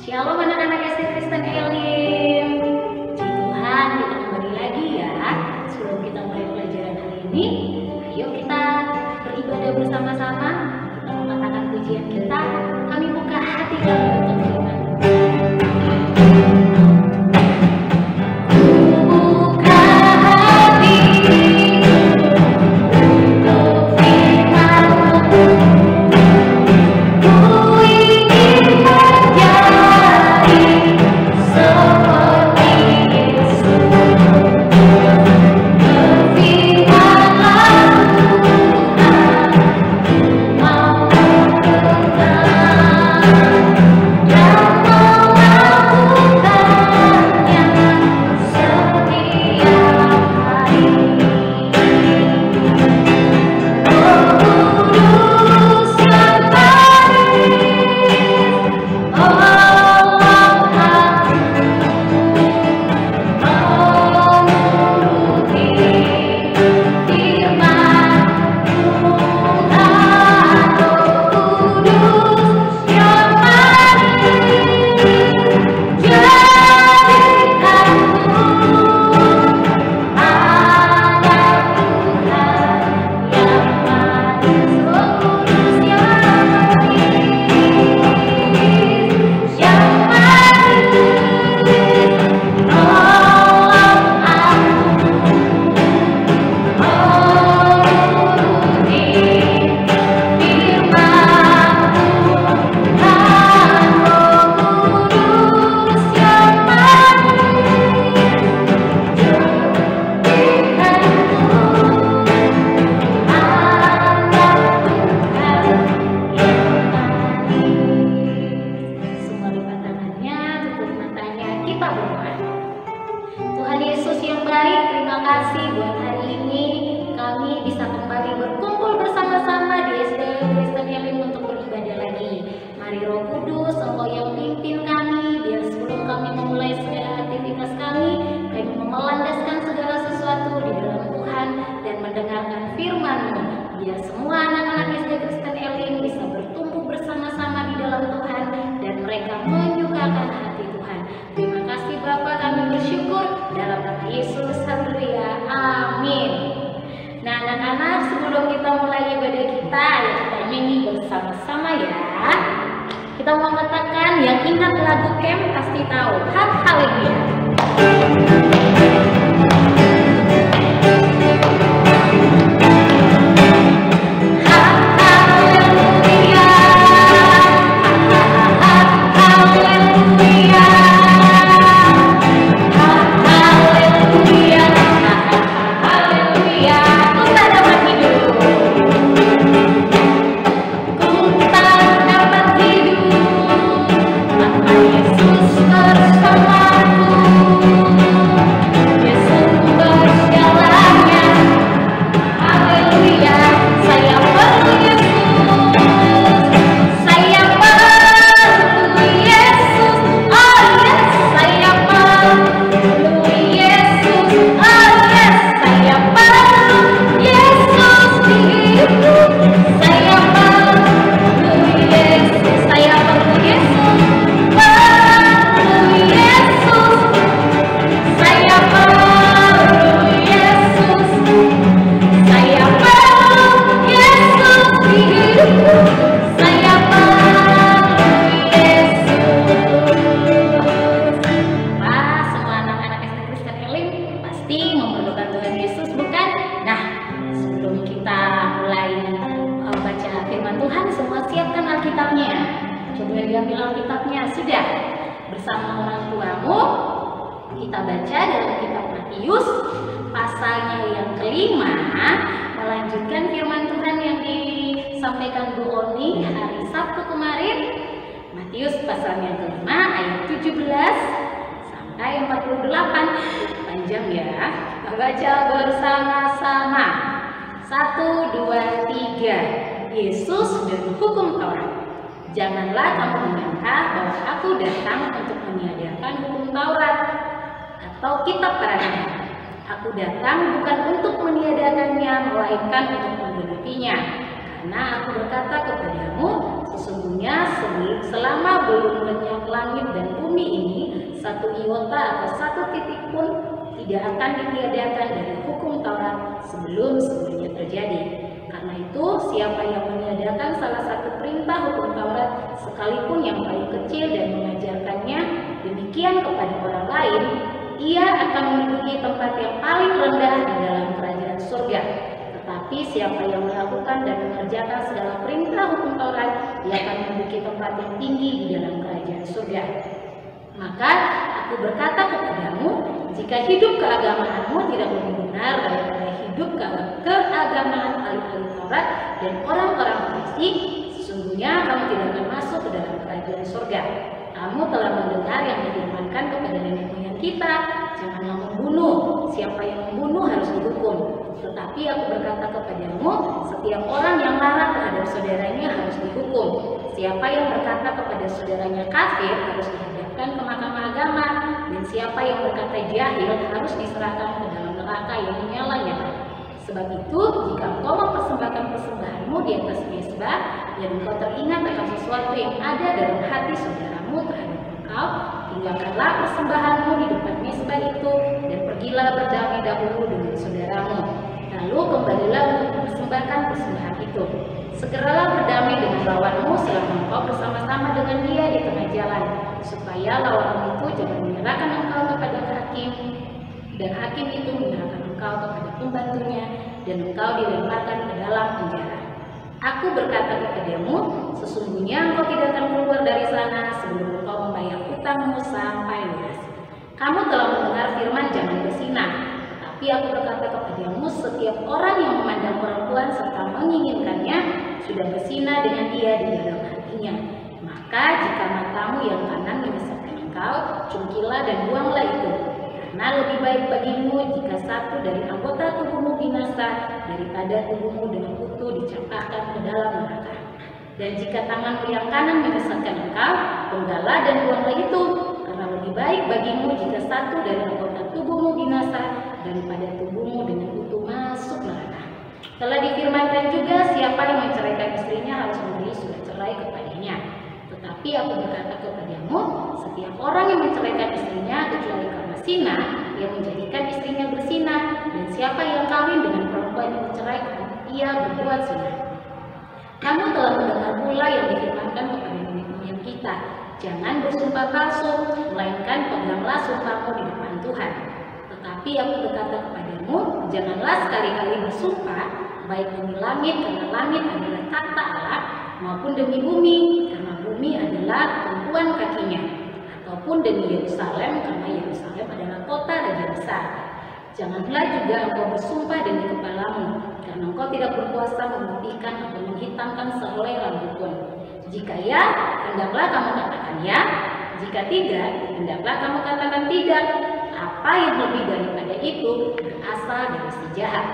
Shalom anak-anak SD Kristen Elim. Puji Tuhan, kita kembali lagi ya. Sebelum kita mulai pelajaran hari ini, ayo kita beribadah bersama-sama. Kita mengatakan pujian kita. Kami buka hati kami untuk firman. Kita mau katakan yang ingat lagu camp pasti tahu. Haleluya. Bersama orang tuamu, kita baca dalam kitab Matius pasalnya yang kelima, melanjutkan firman Tuhan yang disampaikan Bu Oni hari Sabtu kemarin. Matius pasal yang kelima ayat 17 sampai 48. Panjang ya. Kita baca bersama-sama. 1, 2, 3. Yesus dan hukum Taurat. Janganlah kamu menyangka bahwa aku datang untuk meniadakan hukum Taurat atau kitab para nabi. Aku datang bukan untuk meniadakannya, melainkan untuk menggenapinya. Karena aku berkata kepadamu, sesungguhnya selama belum lenyap langit dan bumi ini, satu iota atau satu titik pun tidak akan ditiadakan dari hukum Taurat sebelumnya terjadi. Karena itu, siapa yang meniadakan salah satu perintah hukum Taurat, sekalipun yang paling kecil, dan mengajarkannya demikian kepada orang lain, ia akan menduduki tempat yang paling rendah di dalam kerajaan surga. Tetapi siapa yang melakukan dan mengerjakan segala perintah hukum Taurat, ia akan menduduki tempat yang tinggi di dalam kerajaan surga. Maka aku berkata kepadamu, jika hidup keagamaanmu tidak lebih benar daripada hidup keagamaan ahli-ahli Taurat dan orang-orang Farisi, sesungguhnya kamu tidak akan masuk ke dalam kerajaan surga. Kamu telah mendengar yang difirmankan kepada nenek moyang kita, janganlah membunuh. Siapa yang membunuh harus dihukum. Tetapi aku berkata kepadamu, setiap orang yang marah terhadap saudaranya harus dihukum. Siapa yang berkata kepada saudaranya kafir harus dihadapkan ke mahkamah agama, dan siapa yang berkata jahil harus diserahkan ke dalam neraka yang menyala-nyala. Sebab itu, jika engkau mempersembahkan persembahanmu di atas mezbah, dan engkau teringat akan sesuatu yang ada dalam hati saudaramu terhadap engkau, tinggalkanlah persembahanmu di depan mezbah itu, dan pergilah berdamai dahulu dengan saudaramu. Lalu kembalilah untuk mempersembahkan persembahan itu. Segeralah berdamai dengan lawanmu selama engkau bersama-sama dengan dia di tengah jalan, supaya lawanmu itu jangan menyerahkan engkau kepada hakim, dan hakim itu menyerahkan engkau kepada pembantunya, dan engkau dilemparkan ke dalam penjara. Aku berkata kepadamu, sesungguhnya engkau tidak akan keluar dari sana sebelum engkau membayar hutangmu sampai lunas. Kamu telah mendengar firman jangan berzina. Tapi aku berkata kepadamu, setiap orang yang memandang perempuan serta menginginkannya sudah berzina dengan dia di dalam hatinya. Maka jika matamu yang kanan menyesatkan engkau, cungkilah dan buanglah itu. Karena lebih baik bagimu jika satu dari anggota tubuhmu binasa daripada tubuhmu dengan utuh dicampakkan ke dalam neraka. Dan jika tanganmu yang kanan menyesatkan engkau, penggalah dan buanglah itu. Karena lebih baik bagimu jika satu dari anggota tubuhmu binasa daripada tubuhmu dengan utuh masuk neraka. Telah difirmankan juga, siapa yang menceraikan istrinya harus memberi surat cerai kepadanya. Tetapi aku berkata kepadamu, setiap orang yang menceraikan istrinya kecuali karena zina, ia menjadikan istrinya berzina, dan siapa yang kawin dengan perempuan yang menceraikan, ia berbuat zina. Kamu telah mendengar pula yang difirmankan kepada nenek moyang kita, jangan bersumpah palsu, melainkan peganglah sumpahmu di depan Tuhan. Tetapi aku berkata kepadamu, janganlah sekali-kali bersumpah, baik demi langit, karena langit adalah takhta Allah, maupun demi bumi, karena bumi adalah tumpuan kakinya, ataupun demi Yerusalem, karena Yerusalem adalah kota raja besar. Janganlah juga engkau bersumpah demi kepalamu, karena engkau tidak berkuasa memutihkan atau menghitamkan sehelai rambut pun. Jika ya, hendaklah kamu katakan ya. Jika tidak, hendaklah kamu katakan tidak. Apa yang lebih daripada itu berasal dari si jahat.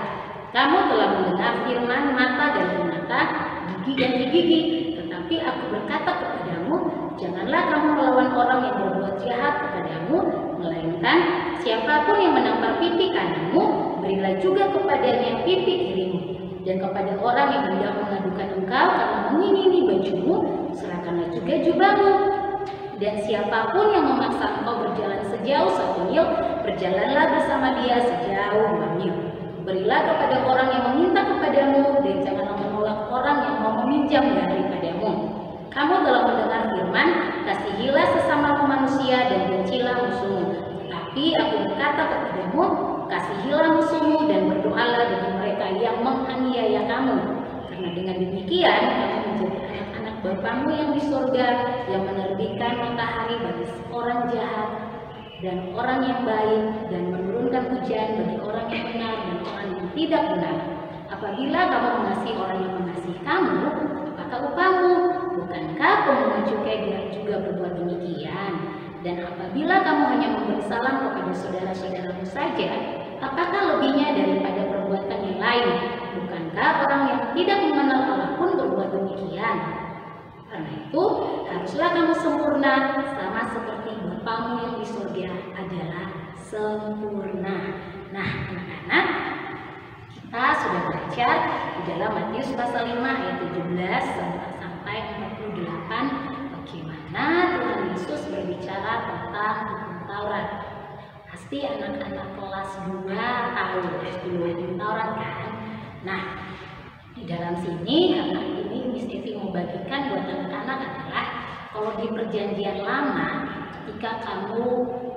Kamu telah mendengar firman mata ganti mata, gigi ganti gigi. Tetapi aku berkata kepadamu, janganlah kamu melawan orang yang berbuat jahat kepadamu, melainkan siapapun yang menampar pipi kananmu, berilah juga kepadanya pipi kirimu. Dan kepada orang yang hendak mengadukan engkau karena mengingini bajumu, serahkanlah juga jubahmu. Dan siapapun yang memaksa engkau berjalan sejauh 1 mil, berjalanlah bersama dia sejauh 2 mil. Berilah kepada orang yang meminta kepadamu, dan janganlah menolak orang yang mau meminjam daripadamu. Kamu telah mendengar firman, kasihilah sesama manusia dan bencilah musuhmu. Tetapi aku berkata kepadamu, kasihilah musuhmu dan berdoalah bagi mereka yang menganiaya kamu. Karena dengan demikian kamu menjadi anak-anak Bapamu yang di surga, yang menerbitkan matahari bagi orang jahat dan orang yang baik, dan menurunkan hujan bagi orang yang benar dan orang yang tidak benar. Apabila kamu mengasihi orang yang mengasihi kamu, apakah upahmu? Bukankah pemungut cukai juga berbuat demikian? Dan apabila kamu hanya memberi salam kepada saudara-saudaramu saja, apakah lebihnya daripada perbuatan yang lain? Bukankah orang yang tidak mengenal Allah pun berbuat demikian? Karena itu, haruslah kamu sempurna, sama seperti Bapamu yang di surga adalah sempurna. Nah, anak-anak, kita sudah belajar di dalam Matius pasal 5 ayat 17 sampai 48. Pasti anak-anak kelas 2 tahu 10 Taurat kan? Nah, di dalam sini hari ini Miss Evi mau bagikan buat anak-anak adalah kalau di perjanjian lama ketika kamu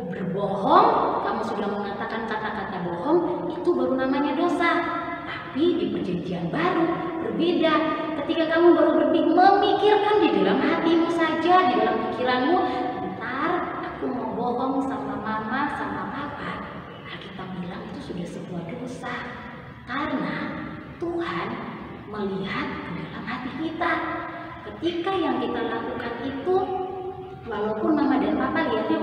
berbohong, kamu sudah mengatakan kata-kata bohong, itu baru namanya dosa. Tapi di perjanjian baru berbeda. Ketika kamu baru memikirkan di dalam hatimu saja, di dalam pikiranmu, bentar aku mau bohong sama mama, sama papa, Alkitab bilang itu sudah sebuah dosa. Karena Tuhan melihat ke dalam hati kita. Ketika yang kita lakukan itu, walaupun mama dan papa lihatnya,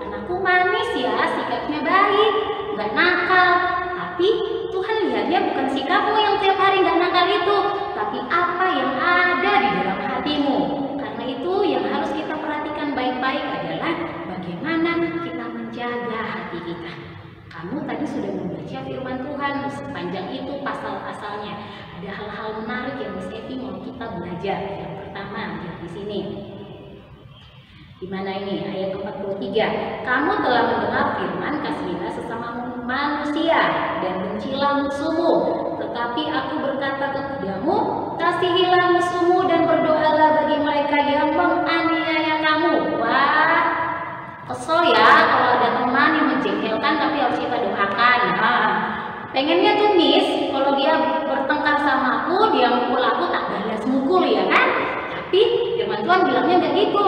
anakku manis ya, sikapnya baik, nggak nakal. Tapi Tuhan lihatnya bukan sikapmu yang tiap hari nggak nakal itu, tapi apa yang ada di dalam hatimu. Karena itu yang harus kita perhatikan baik-baik adalah bagaimana kita menjaga hati kita. Kamu tadi sudah membaca firman Tuhan sepanjang itu pasal-pasalnya. Ada hal-hal menarik yang Miss Evi mau kita belajar. Yang pertama di sini. Di mana ini? Ayat 43. Kamu telah mendengar firman, kasihilah sesama manusia dan bencilah musuhmu. Tetapi aku berkata kepadamu, kasihilah musuhmu dan berdoalah bagi mereka yang menganiaya kamu. Wah, kesel ya kalau ada teman yang menjengkelkan tapi harus kita doakan. Pengennya tuh Miss, kalau dia bertengkar sama aku, dia mukul aku, tak balas mukul ya kan? Tapi firman Tuhan bilangnya nggak gitu.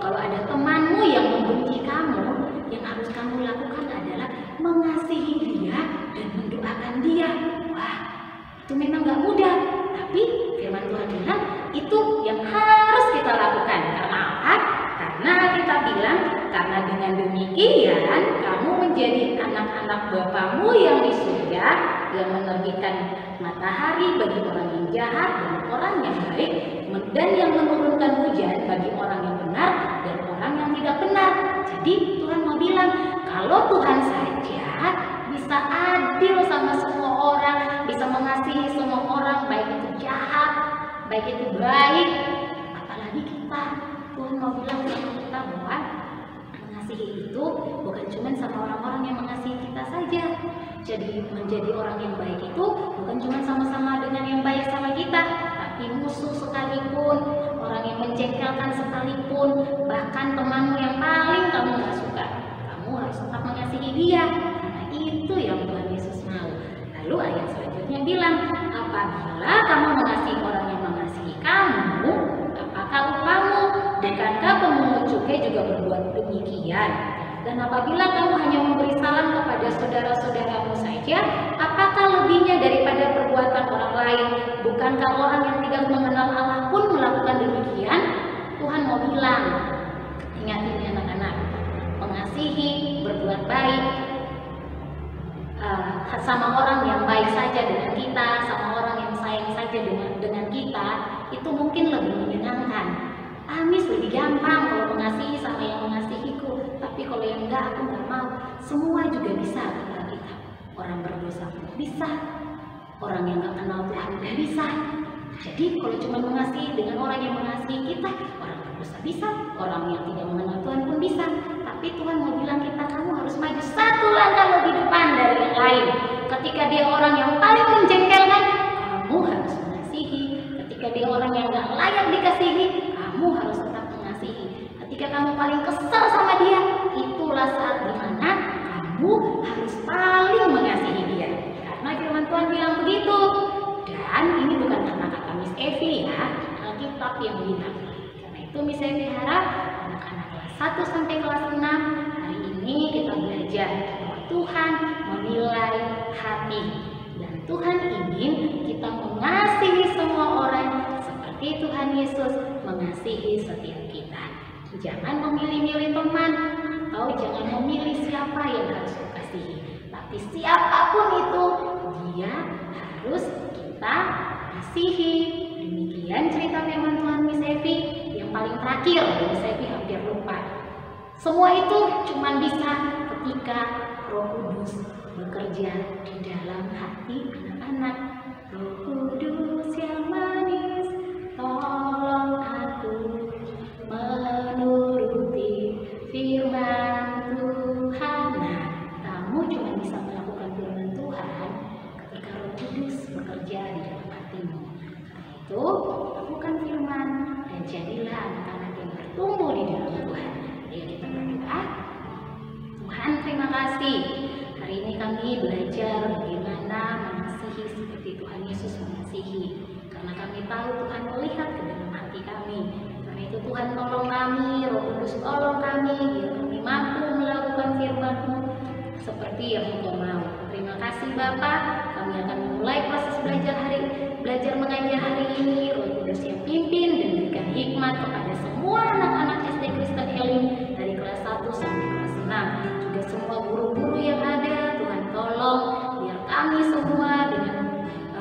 Kalau ada temanmu yang membenci kamu, yang harus kamu lakukan adalah mengasihi dia dan mendoakan dia. Wah, itu memang nggak mudah. Tapi firman Tuhan bilang itu yang harus kita lakukan. Karena apa? Karena kita bilang, karena dengan demikian kamu menjadi anak-anak Bapamu yang di surga, yang menerbitkan matahari bagi orang yang jahat dan orang yang baik, dan yang menurunkan hujan bagi orang yang benar dan orang yang tidak benar. Jadi Tuhan mau bilang, kalau Tuhan saja bisa adil sama semua orang, bisa mengasihi semua orang, baik itu jahat, baik itu baik, apalagi kita. Tuhan mau bilang sama kita bahwa mengasihi itu bukan cuma sama orang-orang yang mengasihi kita saja. Jadi menjadi orang yang baik itu bukan cuma sama-sama dengan yang baik sama kita, tapi musuh sekalipun, orang yang menjengkelkan sekalipun, bahkan temanmu yang paling kamu gak suka, kamu harus tetap mengasihi dia. Karena itu yang Tuhan Yesus mau. Lalu ayat selanjutnya bilang, apabila kamu mengasihi orang yang mengasihi kamu, apakah upamu? Bukankah pemungut cukai juga berbuat demikian? Dan apabila kamu hanya memberi salam kepada saudara-saudaramu saja, apakah lebihnya daripada perbuatan orang lain? Bukankah orang yang tidak mengenal Allah pun melakukan demikian? Tuhan mau bilang, ingat ini anak-anak, mengasihi, berbuat baik sama orang yang baik saja dengan kita, sama orang yang sayang saja dengan kita, itu mungkin lebih menyenangkan. Miss, lebih gampang kalau mengasihi sama yang mengasihiku, tapi kalau yang enggak, aku nggak mau. Semua juga bisa kita. Orang berdosa pun bisa, orang yang nggak kenal Tuhan pun bisa. Jadi kalau cuma mengasihi dengan orang yang mengasihi kita, orang berdosa bisa, orang yang tidak mengenal Tuhan pun bisa. Tapi Tuhan mau bilang kita, kamu harus maju satu langkah lebih depan dari yang lain. Ketika dia orang yang paling menjengkelkan, kamu harus mengasihi. Ketika dia orang yang nggak layak dikasihi, kamu harus tetap mengasihi. Ketika kamu paling kesal sama dia, itulah saat dimana kamu harus paling mengasihi dia. Karena firman Tuhan bilang begitu. Dan ini bukan kata Miss Evi ya, Alkitab yang bilang. Karena itu Miss Evi harap anak-anak kelas 1 sampai kelas 6 hari ini kita belajar bahwa Tuhan menilai hati. Dan Tuhan ingin kita mengasihi semua orang seperti Tuhan Yesus mengasihi setiap kita. Jangan memilih-milih teman atau jangan memilih siapa yang harus dikasihi. Tapi siapapun itu, dia harus kita kasihi. Demikian cerita firman Tuhan Miss Evi. Yang paling terakhir, Miss Evi hampir lupa. Semua itu cuma bisa ketika Roh Kudus bekerja di dalam hati anak-anak. Roh Kudus yang manis, tolong aku menuruti firman Tuhan. Nah, lakukan firman, dan jadilah anak-anak yang bertumbuh di dalam Tuhan. Ayo kita berdoa. Tuhan, terima kasih. Hari ini kami belajar bagaimana mengasihi seperti Tuhan Yesus mengasihi. Karena kami tahu Tuhan melihat ke dalam hati kami. Karena itu Tuhan tolong kami, Roh Kudus tolong kami, biar kami mampu melakukan firman-Mu seperti yang Engkau mau. Terima kasih Bapa. Kami akan memulai proses belajar mengajar hari ini. Roh Kudus yang pimpin dan berikan hikmat kepada semua anak-anak SD Kristen Elim dari kelas 1 sampai kelas 6. Juga semua guru-guru yang ada, Tuhan tolong biar kami semua dengan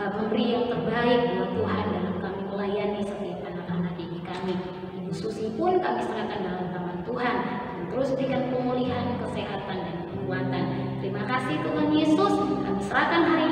memberi yang terbaik buat Tuhan dalam kami melayani setiap anak-anak didik kami. Ibu Susi pun kami serahkan dalam tangan Tuhan, dan terus berikan pemulihan, kesehatan, dan kekuatan. Terima kasih Tuhan Yesus, kami serahkan hari